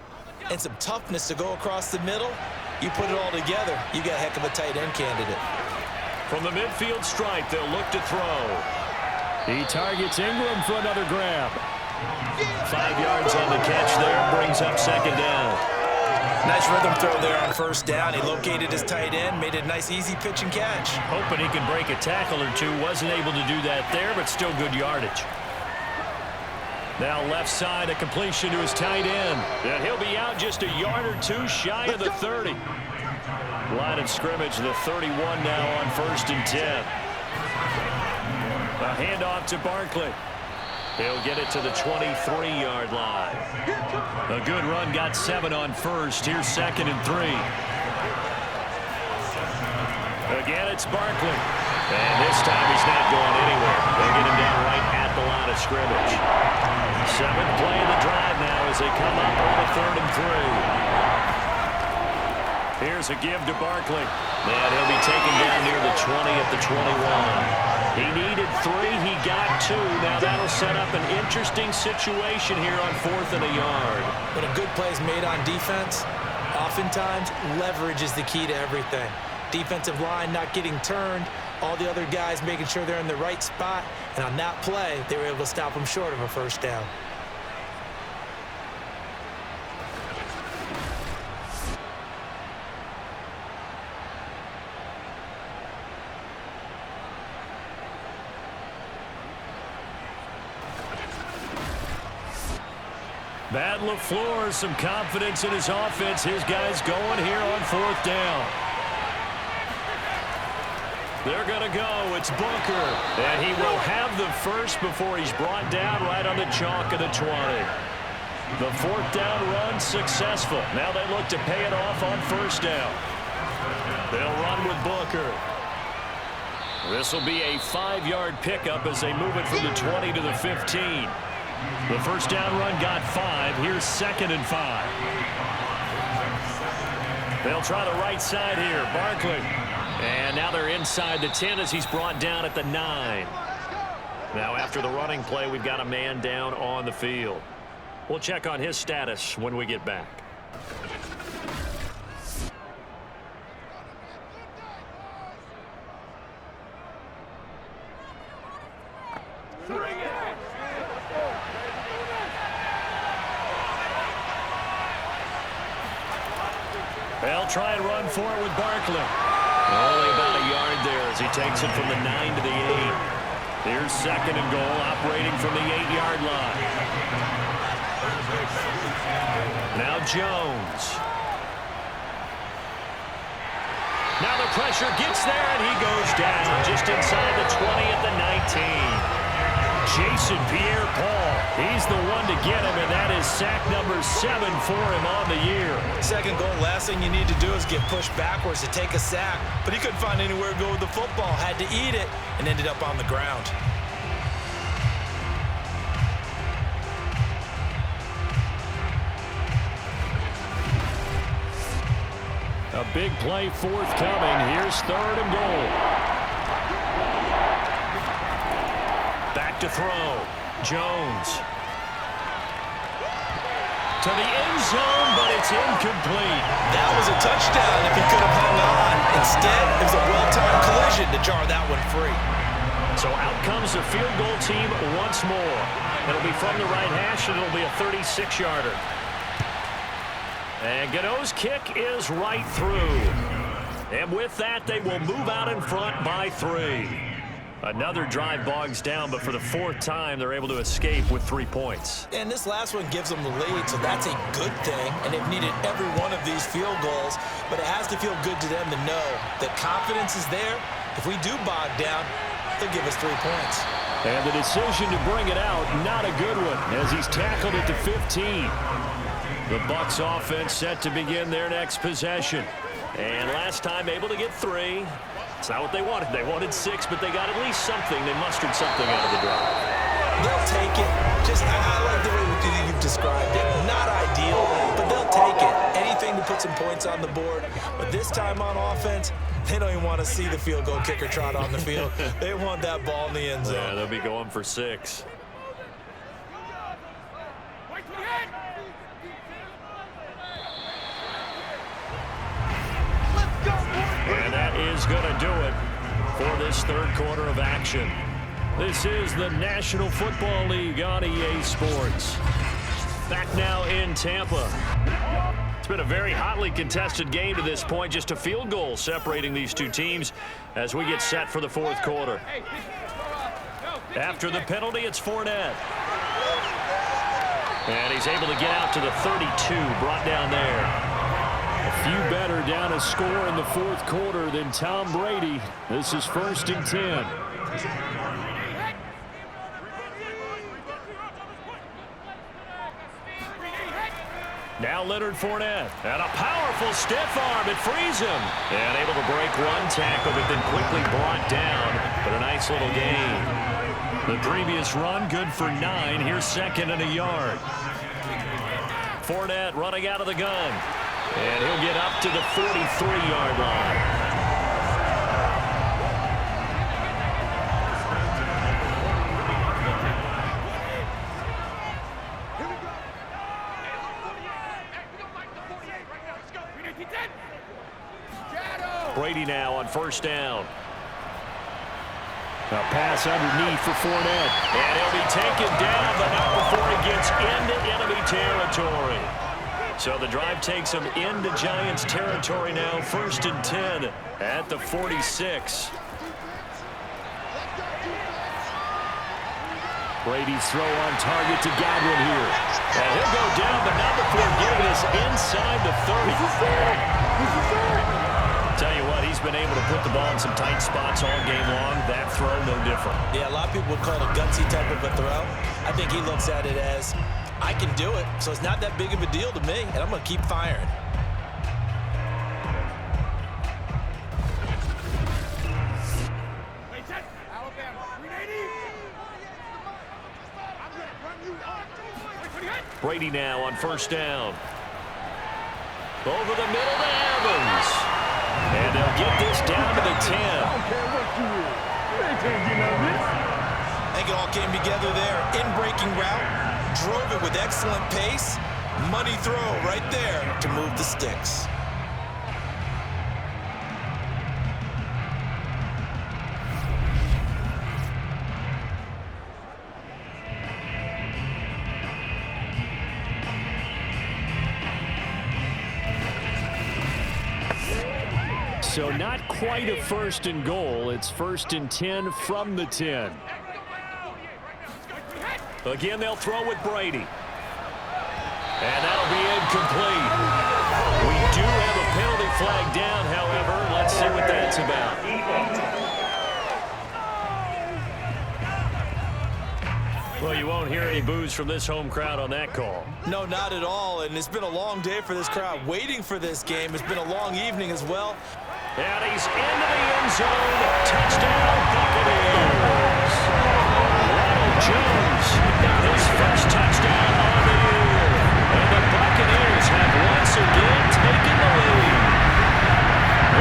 and some toughness to go across the middle, you put it all together, you got a heck of a tight end candidate. From the midfield stripe, they'll look to throw. He targets Ingram for another grab. 5 yards on the catch there, brings up second down. Nice rhythm throw there on first down. He located his tight end, made a nice easy pitch and catch. Hoping he can break a tackle or two. Wasn't able to do that there, but still good yardage. Now left side, a completion to his tight end. And he'll be out just a yard or two shy of the 30. Line of scrimmage, the 31 now on 1st and 10. A handoff to Barkley. He'll get it to the 23-yard line. A good run, got 7 on first. Here's 2nd and 3. Again, it's Barkley. And this time he's not going anywhere. They'll get him down right at the line of scrimmage. 7th play of the drive now as they come up on a 3rd and 3. Here's a give to Barkley. And he'll be taken down near the 20 at the 21. He needed 3. He got 2. Now that'll set up an interesting situation here on 4th and a yard. When a good play is made on defense, oftentimes leverage is the key to everything. Defensive line not getting turned, all the other guys making sure they're in the right spot, and on that play, they were able to stop them short of a first down. Battle of floors, some confidence in his offense. His guys going here on 4th down. They're going to go. It's Booker. And he will have the first before he's brought down right on the chalk of the 20. The 4th down run successful. Now they look to pay it off on 1st down. They'll run with Booker. This will be a 5-yard pickup as they move it from the 20 to the 15. The first down run got 5. Here's 2nd and 5. They'll try the right side here. Barkley. And now they're inside the 10 as he's brought down at the 9. Now after the running play, we've got a man down on the field. We'll check on his status when we get back. They'll try and run for it with Barkley. Only about a yard there as he takes it from the 9 to the 8. Here's 2nd and goal, operating from the 8-yard line. Now Jones. Now the pressure gets there, and he goes down just inside the 20 at the 19. Jason Pierre-Paul, he's the one to get him, and that is sack number 7 for him on the year. 2nd goal, last thing you need to do is get pushed backwards to take a sack, but he couldn't find anywhere to go with the football, had to eat it, and ended up on the ground. A big play forthcoming. Here's 3rd and goal. Back to throw. Jones. To the end zone, but it's incomplete. That was a touchdown if he could have hung on. Instead, it was a well-timed collision to jar that one free. So out comes the field goal team once more. It'll be from the right hash, and it'll be a 36-yarder. And Gano's kick is right through. And with that, they will move out in front by 3. Another drive bogs down, but for the 4th time, they're able to escape with 3 points. And this last one gives them the lead, so that's a good thing. And they've needed every one of these field goals, but it has to feel good to them to know that confidence is there. If we do bog down, they'll give us 3 points. And the decision to bring it out, not a good one, as he's tackled at the 15. The Bucs offense set to begin their next possession. And last time able to get 3. It's not what they wanted. They wanted 6, but they got at least something. They mustered something out of the drive. They'll take it. I like the way you've described it. Not ideal, but they'll take it. Anything to put some points on the board. But this time on offense, they don't even want to see the field goal kicker trot on the field. They want that ball in the end zone. Yeah, they'll be going for 6. And that is going to do it for this third quarter of action. This is the National Football League on EA Sports. Back now in Tampa. It's been a very hotly contested game to this point. Just a field goal separating these two teams as we get set for the fourth quarter. After the penalty, it's Fournette. And he's able to get out to the 32, brought down there. A few better down a score in the fourth quarter than Tom Brady. This is 1st and 10. Now Leonard Fournette. And a powerful stiff arm. It frees him. And able to break one tackle, but then quickly brought down. But a nice little gain. The previous run, good for 9. Here's 2nd and a yard. Fournette running out of the gun. And he'll get up to the 43-yard line. Brady now on 1st down. A pass underneath for Fournette. And he'll be taken down, but not before he gets into enemy territory. So the drive takes him into Giants territory now. 1st and 10 at the 46. Brady's throw on target to Godwin here. And he'll go down, but not before getting us inside the 30. Tell you what, he's been able to put the ball in some tight spots all game long. That throw, no different. Yeah, a lot of people would call it a gutsy type of a throw. I think he looks at it as, I can do it, so it's not that big of a deal to me, and I'm going to keep firing. Brady now on 1st down. Over the middle to Evans. And they'll get this down to the 10. I think it all came together there. In-breaking route, drove it with excellent pace. Money throw right there to move the sticks. So not quite a 1st and goal. It's 1st and 10 from the 10. Again, they'll throw with Brady. And that'll be incomplete. We do have a penalty flag down, however. Let's see what that's about. Well, you won't hear any boos from this home crowd on that call. No, not at all. And it's been a long day for this crowd waiting for this game. It's been a long evening as well. And he's into the end zone. Touchdown, Buccaneers. Ronald Jones, his first touchdown on the year. And the Buccaneers have once again taken the lead.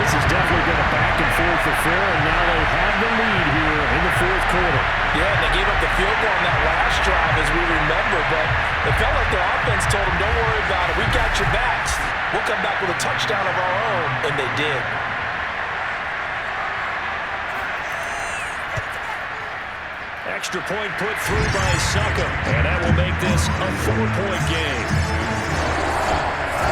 This has definitely been a back-and-forth affair, and now they have the lead here in the fourth quarter. Yeah, and they gave up the field goal on that last drive, as we remember, but it felt like their offense told them, don't worry about it. We got your backs. We'll come back with a touchdown of our own, and they did. Extra point put through by Saka, and that will make this a 4-point game.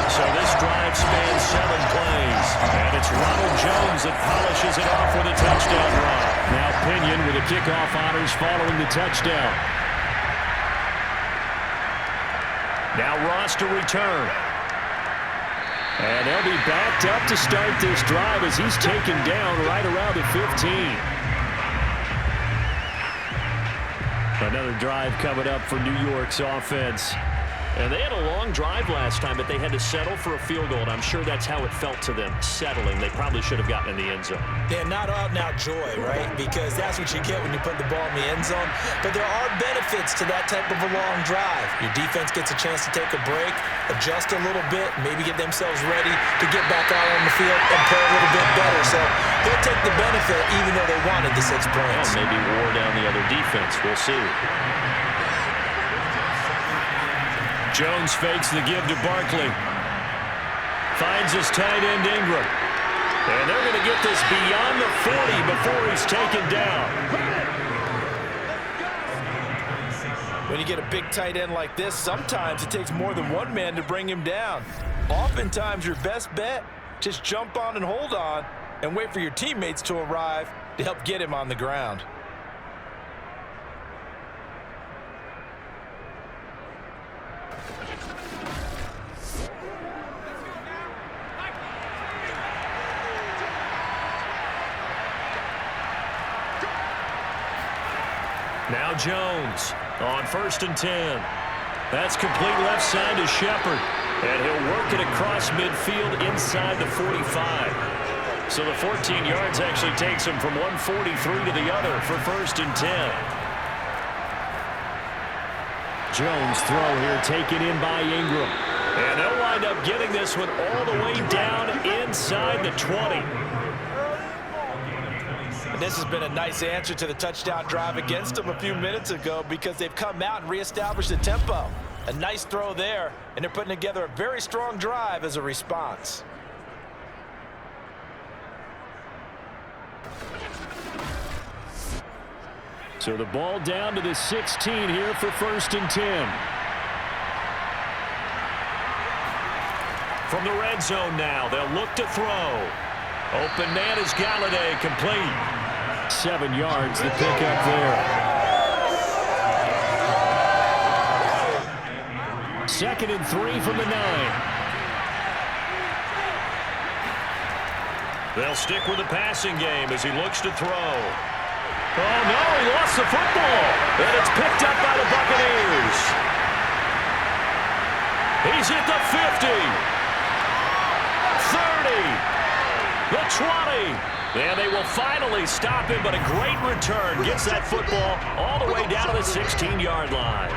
So this drive spans 7 plays, and it's Ronald Jones that polishes it off with a touchdown run. Now Pinion with the kickoff honors following the touchdown. Now Ross to return. And they'll be backed up to start this drive as he's taken down right around the 15. Another drive coming up for New York's offense. And they had a long drive last time, but they had to settle for a field goal, and I'm sure that's how it felt to them, settling. They probably should have gotten in the end zone. Yeah, not out-and-out joy, right? Because that's what you get when you put the ball in the end zone. But there are benefits to that type of a long drive. Your defense gets a chance to take a break, adjust a little bit, maybe get themselves ready to get back out on the field and play a little bit better. So they'll take the benefit even though they wanted the 6 points. Well, maybe wore down the other defense. We'll see. Jones fakes the give to Barkley. Finds his tight end Ingram. And they're going to get this beyond the 40 before he's taken down. When you get a big tight end like this, sometimes it takes more than one man to bring him down. Oftentimes, your best bet, just jump on and hold on and wait for your teammates to arrive to help get him on the ground. Now Jones on 1st and 10. That's complete left side to Shepard. And he'll work it across midfield inside the 45. So the 14 yards actually takes him from 143 to the other for 1st and 10. Jones throw here taken in by Ingram. And they'll wind up getting this one all the way down inside the 20. And this has been a nice answer to the touchdown drive against them a few minutes ago because they've come out and reestablished the tempo. A nice throw there, and they're putting together a very strong drive as a response. So the ball down to the 16 here for 1st and 10. From the red zone now, they'll look to throw. Open man is Galladay, complete. 7 yards, the pickup there. 2nd and 3 from the 9. They'll stick with the passing game as he looks to throw. Oh, no, he lost the football. And it's picked up by the Buccaneers. He's hit the 50. 30. The 20. And they will finally stop him, but a great return. Gets that football all the way down to the 16-yard line.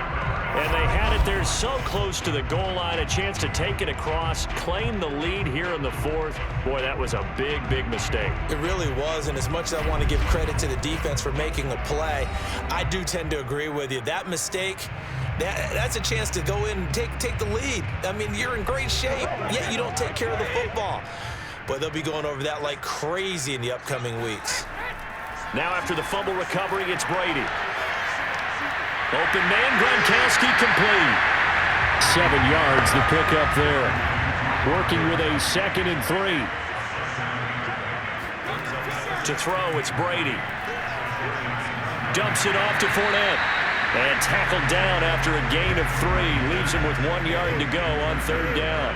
And they had it there so close to the goal line, a chance to take it across, claim the lead here in the 4th. Boy, that was a big, big mistake. It really was, and as much as I want to give credit to the defense for making a play, I do tend to agree with you. That mistake, that's a chance to go in and take the lead. I mean, you're in great shape, yet you don't take care of the football. But they'll be going over that like crazy in the upcoming weeks. Now after the fumble recovery, it's Brady. Open man, Gronkowski complete. 7 yards, the pickup there. Working with a 2nd and 3. To throw, it's Brady. Dumps it off to Fournette. And tackled down after a gain of 3. Leaves him with 1 yard to go on 3rd down.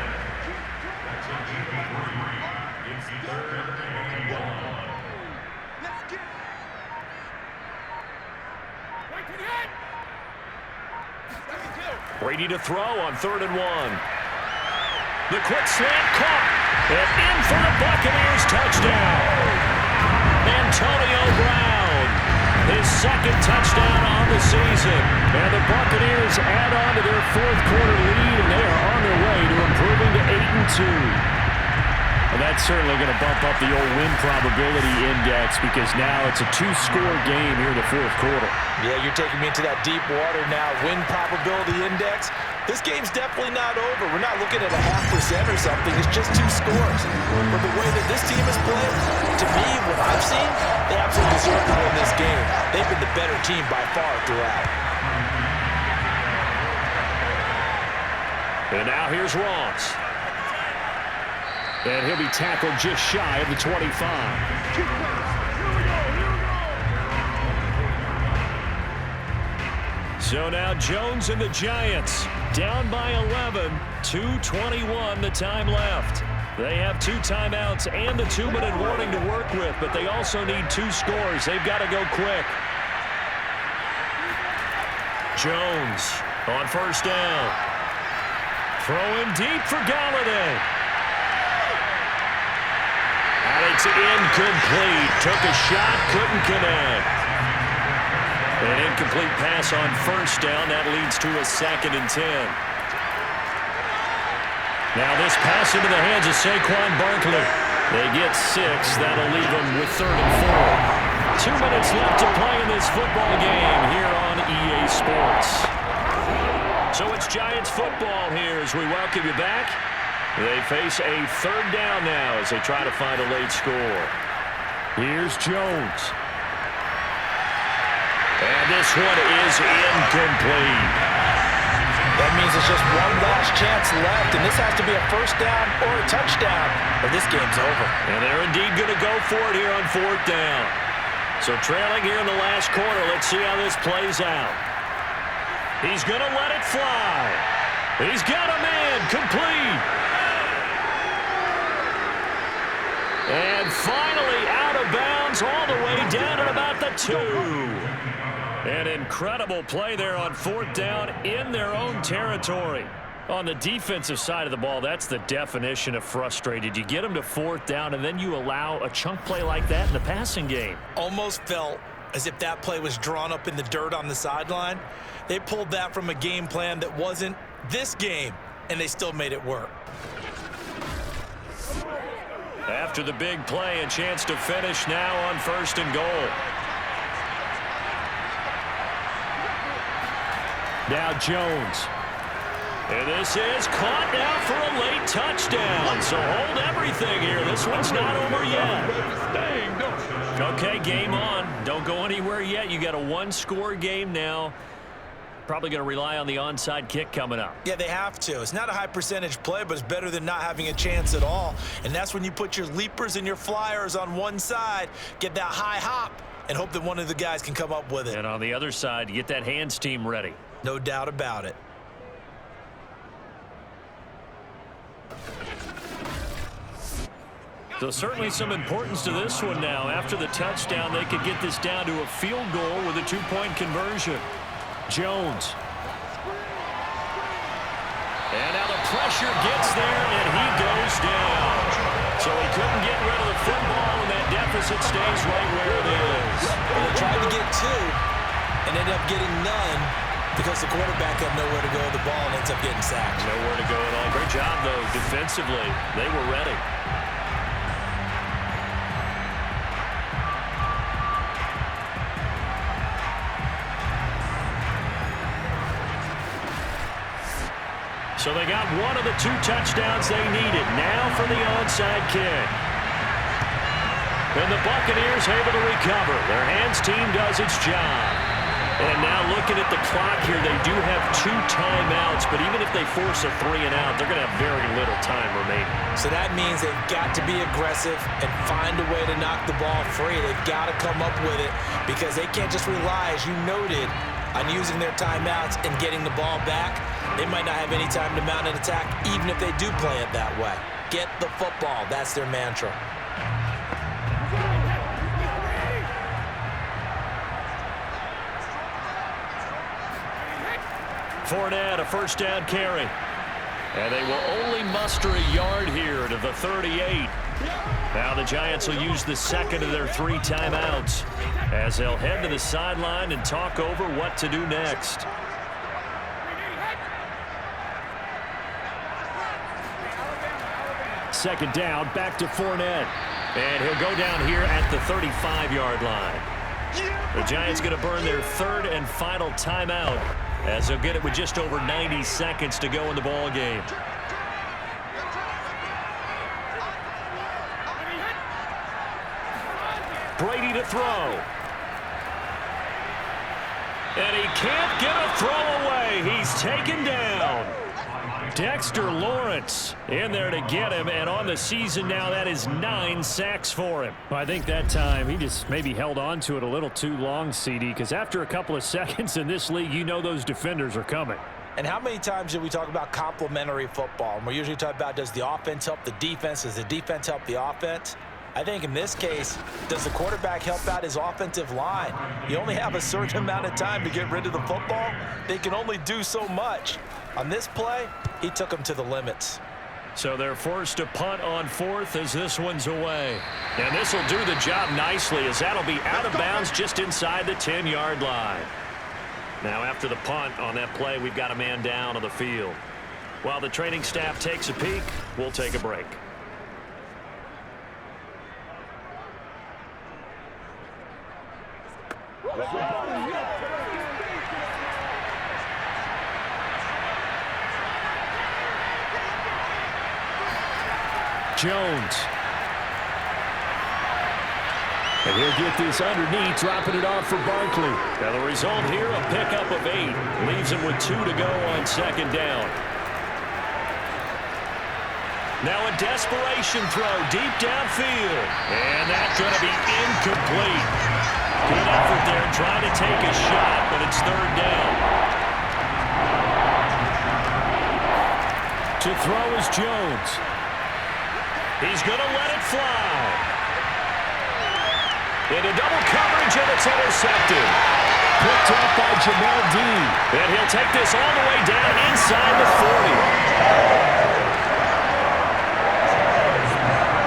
Brady to throw on 3rd and 1. The quick slant caught. And in for the Buccaneers touchdown. Antonio Brown. His 2nd touchdown on the season. And the Buccaneers add on to their 4th quarter lead, and they are on their way to improving to 8-2. Well, that's certainly going to bump up the old win probability index because now it's a 2-score game here in the 4th quarter. Yeah, you're taking me into that deep water now. Win probability index. This game's definitely not over. We're not looking at a 0.5% or something. It's just 2 scores. But the way that this team has played, to me, what I've seen, they absolutely deserve to win this game. They've been the better team by far throughout. And now here's Ross. And he'll be tackled just shy of the 25. So now Jones and the Giants down by 11, 2:21 the time left. They have 2 timeouts and a 2-minute warning to work with, but they also need 2 scores. They've got to go quick. Jones on 1st down. Throwing deep for Galladay. And it's incomplete. Took a shot, couldn't connect. An incomplete pass on 1st down. That leads to a 2nd and 10. Now this pass into the hands of Saquon Barkley. They get 6. That'll leave them with 3rd and 4. 2 minutes left to play in this football game here on EA Sports. So it's Giants football here as we welcome you back. They face a third down now as they try to find a late score. Here's Jones. And this one is incomplete. That means it's just one last chance left, and this has to be a first down or a touchdown, or this game's over. And they're indeed going to go for it here on fourth down. So trailing here in the last quarter, let's see how this plays out. He's going to let it fly. He's got a man complete. And finally out of bounds all the way down at about the 2. An incredible play there on fourth down in their own territory. On the defensive side of the ball, that's the definition of frustrated. You get them to fourth down, and then you allow a chunk play like that in the passing game. Almost felt as if that play was drawn up in the dirt on the sideline. They pulled that from a game plan that wasn't this game, and they still made it work. After the big play, a chance to finish now on first and goal. Now Jones. And this is caught now for a late touchdown. So hold everything here. This one's not over yet. Okay, game on. Don't go anywhere yet. You got a one-score game now. Probably going to rely on the onside kick coming up. Yeah, they have to. It's not a high percentage play, but it's better than not having a chance at all. And that's when you put your leapers and your flyers on one side, get that high hop, and hope that one of the guys can come up with it. And on the other side, get that hands team ready. No doubt about it. So certainly some importance to this one now. After the touchdown, they could get this down to a field goal with a two-point conversion. Jones. And now the pressure gets there, and he goes down. So he couldn't get rid of the football, and that deficit stays right where it is. Well, they tried to get two and ended up getting none because the quarterback had nowhere to go with the ball and ends up getting sacked. Nowhere to go at all. Great job, though, defensively. They were ready. So they got one of the two touchdowns they needed. Now for the onside kick. And the Buccaneers able to recover. Their hands team does its job. And now looking at the clock here, they do have two timeouts, but even if they force a 3 and out, they're going to have very little time remaining. So that means they've got to be aggressive and find a way to knock the ball free. They've got to come up with it because they can't just rely, as you noted, on using their timeouts and getting the ball back. They might not have any time to mount an attack, even if they do play it that way. Get the football. That's their mantra. Fournette, a first down carry. And they will only muster a yard here to the 38. Now the Giants will use the second of their 3 timeouts as they'll head to the sideline and talk over what to do next. Second down, back to Fournette. And he'll go down here at the 35-yard line. The Giants going to burn their third and final timeout as they'll get it with just over 90 seconds to go in the ball game. Brady to throw. And he can't get a throw away. He's taken down. Dexter Lawrence in there to get him, and on the season now, that is 9 sacks for him. Well, I think that time he just maybe held on to it a little too long, CD, because after a couple of seconds in this league, you know those defenders are coming. And how many times did we talk about complementary football? And we're usually talking about, does the offense help the defense? Does the defense help the offense? I think in this case, does the quarterback help out his offensive line? You only have a certain amount of time to get rid of the football. They can only do so much. On this play, he took them to the limits. So they're forced to punt on fourth as this one's away. And this will do the job nicely as that'll be out of bounds just inside the 10-yard line. Now after the punt on that play, we've got a man down on the field. While the training staff takes a peek, we'll take a break. Jones. And he'll get this underneath, dropping it off for Barkley. Now the result here, a pickup of 8. Leaves him with 2 to go on second down. Now a desperation throw deep downfield. And that's going to be incomplete. Good effort there trying to take a shot, but it's third down. To throw is Jones. He's going to let it fly. Into double coverage, and it's intercepted. Picked up by Jamel Dean. And he'll take this all the way down inside the 40.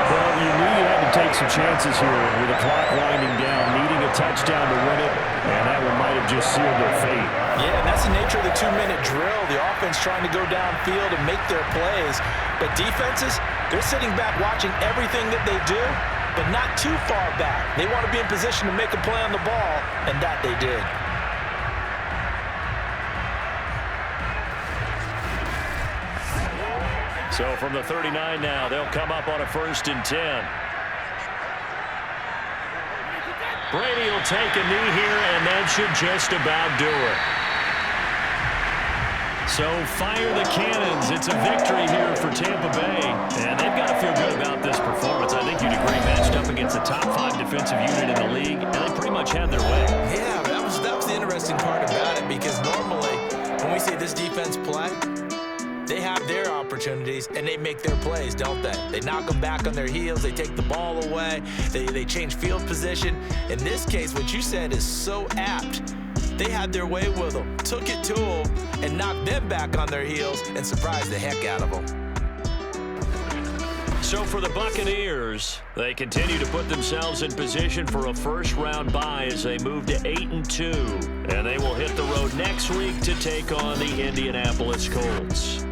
Well, you knew you had to take some chances here with the clock winding down, needing a touchdown to win it, and that one might have just sealed their fate. Yeah, and that's the nature of the 2-minute drill. The offense trying to go downfield and make their plays. But defenses, they're sitting back watching everything that they do, but not too far back. They want to be in position to make a play on the ball, and that they did. So from the 39 now, they'll come up on a 1st and 10. Brady will take a knee here, and that should just about do it. So fire the cannons. It's a victory here for Tampa Bay. And they've got to feel good about this performance. I think you'd agree, matched up against the top 5 defensive unit in the league, and they pretty much had their way. Yeah, that was the interesting part about it, because normally when we see this defense play, they have their opportunities and they make their plays, don't they? They knock them back on their heels. They take the ball away. They change field position. In this case, what you said is so apt. They had their way with them, took it to them, and knocked them back on their heels and surprised the heck out of them. So for the Buccaneers, they continue to put themselves in position for a first-round bye as they move to 8-2. And they will hit the road next week to take on the Indianapolis Colts.